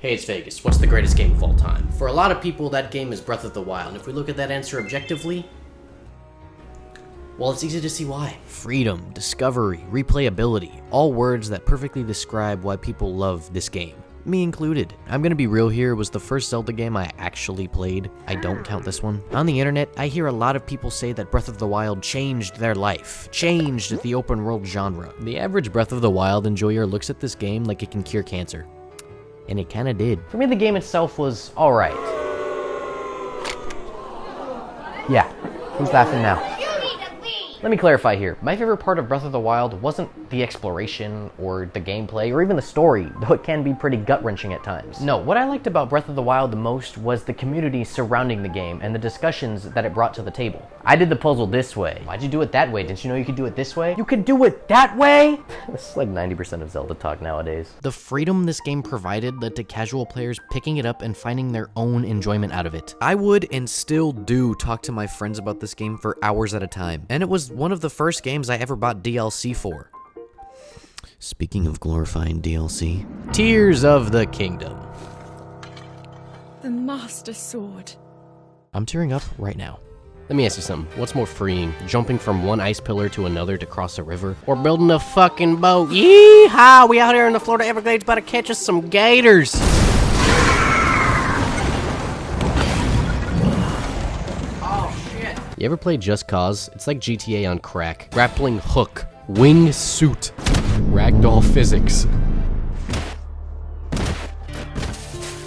Hey, it's Vegas. What's the greatest game of all time? For a lot of people, that game is Breath of the Wild. If we look at that answer objectively, well, it's easy to see why. Freedom, discovery, replayability, all words that perfectly describe why people love this game. Me included. I'm gonna be real here, it was the first Zelda game I actually played. I don't count this one. On the internet, I hear a lot of people say that Breath of the Wild changed their life, changed the open world genre. The average Breath of the Wild enjoyer looks at this game like it can cure cancer. And it kinda did. For me, the game itself was alright. Yeah, who's laughing now? Let me clarify here. My favorite part of Breath of the Wild wasn't the exploration or the gameplay or even the story, though it can be pretty gut-wrenching at times. No, what I liked about Breath of the Wild the most was the community surrounding the game and the discussions that it brought to the table. I did the puzzle this way. Why'd you do it that way? Didn't you know you could do it this way? You could do it that way? This is like 90% of Zelda talk nowadays. The freedom this game provided led to casual players picking it up and finding their own enjoyment out of it. I would and still do talk to my friends about this game for hours at a time, and it was one of the first games I ever bought DLC for. Speaking of glorifying DLC, Tears of the Kingdom. The Master Sword. I'm tearing up right now. Let me ask you something. What's more freeing, jumping from one ice pillar to another to cross a river, or building a fucking boat? Yeehaw! We out here in the Florida Everglades about to catch us some gators. You ever play Just Cause? It's like GTA on crack. Grappling hook, wing suit, ragdoll physics.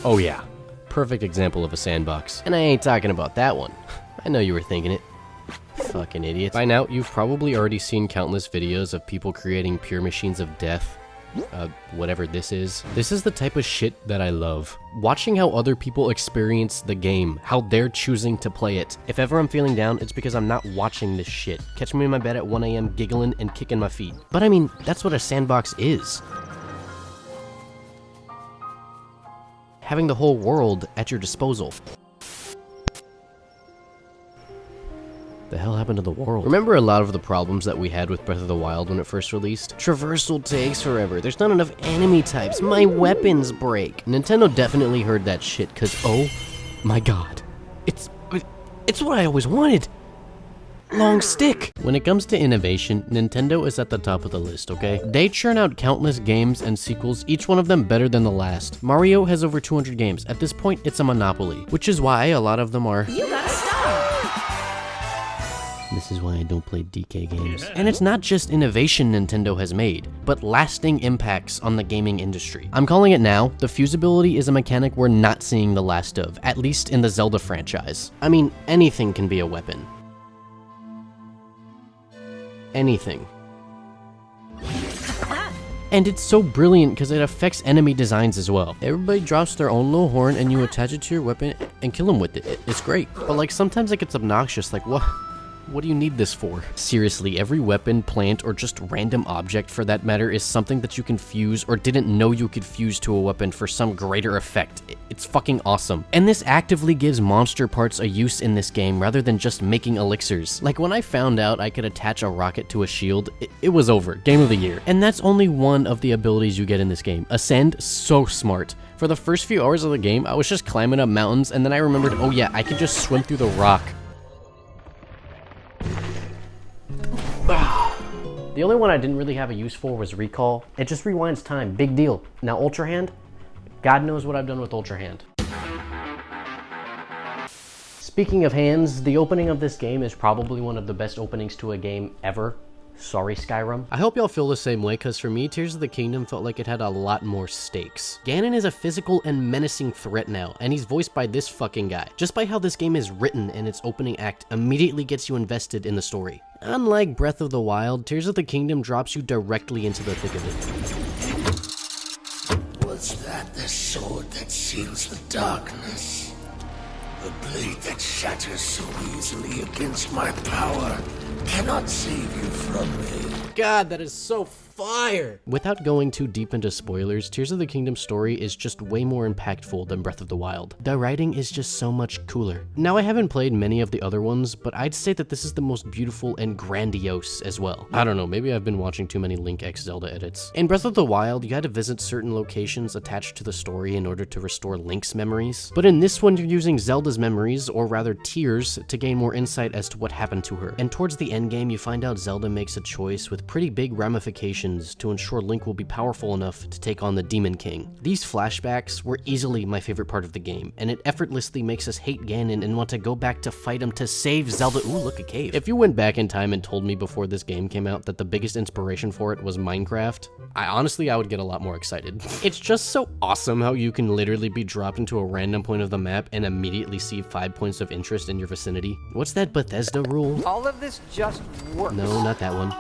Oh yeah, perfect example of a sandbox. And I ain't talking about that one. I know you were thinking it. Fucking idiot. By now, you've probably already seen countless videos of people creating pure machines of death. Whatever this is. This is the type of shit that I love. Watching how other people experience the game, how they're choosing to play it. If ever I'm feeling down, it's because I'm not watching this shit. Catch me in my bed at 1 AM giggling and kicking my feet. But I mean, that's what a sandbox is. Having the whole world at your disposal. The hell happened to the world? Remember a lot of the problems that we had with Breath of the Wild when it first released? Traversal takes forever, there's not enough enemy types, my weapons break. Nintendo definitely heard that shit, cause oh my god, it's what I always wanted. Long stick. When it comes to innovation, Nintendo is at the top of the list, okay? They churn out countless games and sequels, each one of them better than the last. Mario has over 200 games. At this point, it's a monopoly, which is why a lot of them are... You gotta stop! This is why I don't play DK games. And it's not just innovation Nintendo has made, but lasting impacts on the gaming industry. I'm calling it now, the fusibility is a mechanic we're not seeing the last of, at least in the Zelda franchise. I mean, anything can be a weapon. Anything. And it's so brilliant because it affects enemy designs as well. Everybody drops their own little horn and you attach it to your weapon and kill them with it. It's great. But like sometimes it gets obnoxious, like what do you need this for? Seriously, every weapon, plant, or just random object for that matter is something that you can fuse or didn't know you could fuse to a weapon for some greater effect. It's fucking awesome. And this actively gives monster parts a use in this game rather than just making elixirs. Like when I found out I could attach a rocket to a shield, it was over. Game of the year. And that's only one of the abilities you get in this game. Ascend, so smart. For the first few hours of the game, I was just climbing up mountains and then I remembered, oh yeah, I could just swim through the rock. The only one I didn't really have a use for was recall. It just rewinds time, big deal. Now Ultra Hand, God knows what I've done with Ultra Hand. Speaking of hands, the opening of this game is probably one of the best openings to a game ever. Sorry, Skyrim. I hope y'all feel the same way, cause for me, Tears of the Kingdom felt like it had a lot more stakes. Ganon is a physical and menacing threat now, and he's voiced by this fucking guy. Just by how this game is written and its opening act immediately gets you invested in the story. Unlike Breath of the Wild, Tears of the Kingdom drops you directly into the thick of it. Was that the sword that seals the darkness? The blade that shatters so easily against my power cannot save you from me. God, that is so fire! Without going too deep into spoilers, Tears of the Kingdom story is just way more impactful than Breath of the Wild. The writing is just so much cooler. Now, I haven't played many of the other ones, but I'd say that this is the most beautiful and grandiose as well. I don't know, maybe I've been watching too many Link x Zelda edits. In Breath of the Wild, you had to visit certain locations attached to the story in order to restore Link's memories. But in this one, you're using Zelda's memories, or rather tears, to gain more insight as to what happened to her. And towards the end game, you find out Zelda makes a choice with pretty big ramifications to ensure Link will be powerful enough to take on the Demon King. These flashbacks were easily my favorite part of the game, and it effortlessly makes us hate Ganon and want to go back to fight him to save Zelda. Ooh, look, a cave. If you went back in time and told me before this game came out that the biggest inspiration for it was Minecraft, I would get a lot more excited. It's just so awesome how you can literally be dropped into a random point of the map and immediately see 5 points of interest in your vicinity. What's that Bethesda rule? All of this just works. No, not that one.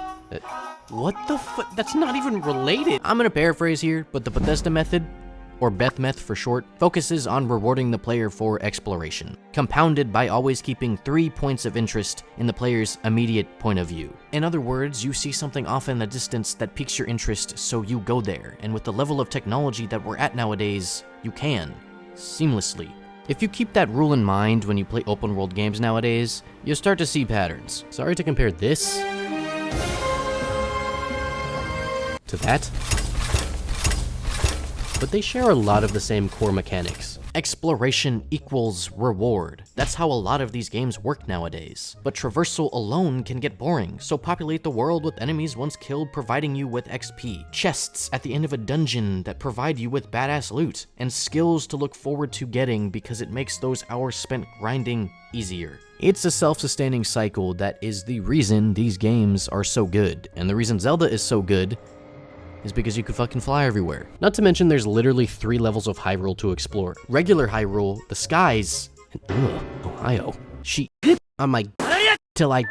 What the fuck? That's not even related. I'm gonna paraphrase here, but the Bethesda method, or Bethmeth for short, focuses on rewarding the player for exploration, compounded by always keeping 3 points of interest in the player's immediate point of view. In other words, you see something off in the distance that piques your interest, so you go there, and with the level of technology that we're at nowadays, you can, seamlessly. If you keep that rule in mind when you play open world games nowadays, you'll start to see patterns. Sorry to compare this to that, but they share a lot of the same core mechanics. Exploration equals reward. That's how a lot of these games work nowadays. But traversal alone can get boring, so populate the world with enemies once killed providing you with XP, chests at the end of a dungeon that provide you with badass loot, and skills to look forward to getting because it makes those hours spent grinding easier. It's a self-sustaining cycle that is the reason these games are so good, and the reason Zelda is so good is because you could fucking fly everywhere. Not to mention there's literally 3 levels of Hyrule to explore. Regular Hyrule, the skies, and Ohio. She on my till I...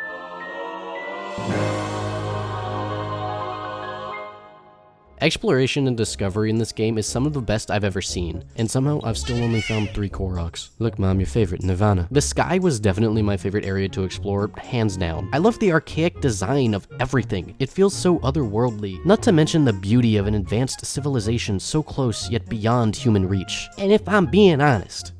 Exploration and discovery in this game is some of the best I've ever seen, and somehow I've still only found 3 Koroks. Look mom, your favorite, Nirvana. The sky was definitely my favorite area to explore, hands down. I love the archaic design of everything. It feels so otherworldly, not to mention the beauty of an advanced civilization so close yet beyond human reach. And if I'm being honest,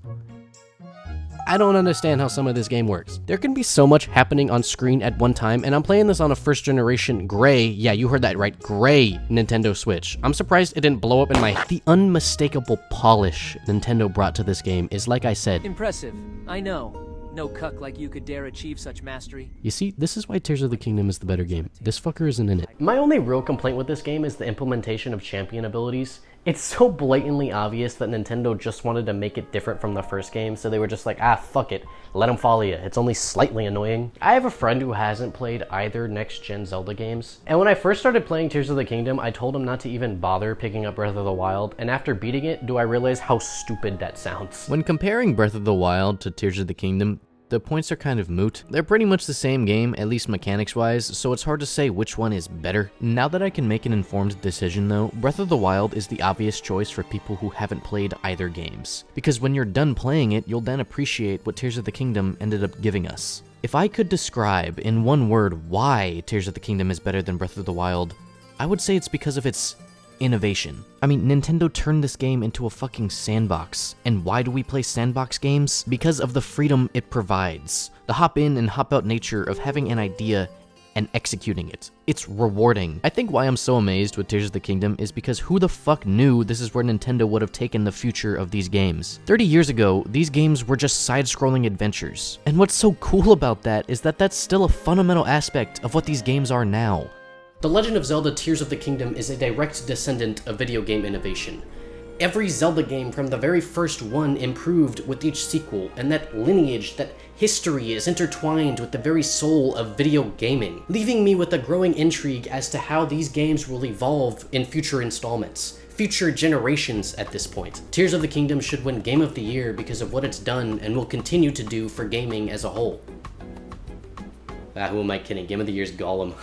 I don't understand how some of this game works. There can be so much happening on screen at one time, and I'm playing this on a first generation gray, yeah, you heard that right, gray Nintendo Switch. I'm surprised it didn't blow up in my... The unmistakable polish Nintendo brought to this game is, like I said... Impressive, I know. No cuck like you could dare achieve such mastery. You see, this is why Tears of the Kingdom is the better game. This fucker isn't in it. My only real complaint with this game is the implementation of champion abilities. It's so blatantly obvious that Nintendo just wanted to make it different from the first game, so they were just like, ah, fuck it, let them follow you. It's only slightly annoying. I have a friend who hasn't played either next-gen Zelda games, and when I first started playing Tears of the Kingdom, I told him not to even bother picking up Breath of the Wild, and after beating it, do I realize how stupid that sounds. When comparing Breath of the Wild to Tears of the Kingdom, the points are kind of moot. They're pretty much the same game, at least mechanics-wise, so it's hard to say which one is better. Now that I can make an informed decision though, Breath of the Wild is the obvious choice for people who haven't played either games. Because when you're done playing it, you'll then appreciate what Tears of the Kingdom ended up giving us. If I could describe in one word why Tears of the Kingdom is better than Breath of the Wild, I would say it's because of its innovation. I mean, Nintendo turned this game into a fucking sandbox. And why do we play sandbox games? Because of the freedom it provides. The hop in and hop out nature of having an idea and executing it. It's rewarding. I think why I'm so amazed with Tears of the Kingdom is because who the fuck knew this is where Nintendo would have taken the future of these games? 30 years ago, these games were just side-scrolling adventures. And what's so cool about that is that that's still a fundamental aspect of what these games are now. The Legend of Zelda Tears of the Kingdom is a direct descendant of video game innovation. Every Zelda game from the very first one improved with each sequel, and that lineage, that history is intertwined with the very soul of video gaming, leaving me with a growing intrigue as to how these games will evolve in future installments. Future generations at this point. Tears of the Kingdom should win Game of the Year because of what it's done and will continue to do for gaming as a whole. Who am I kidding? Game of the Year's Gollum.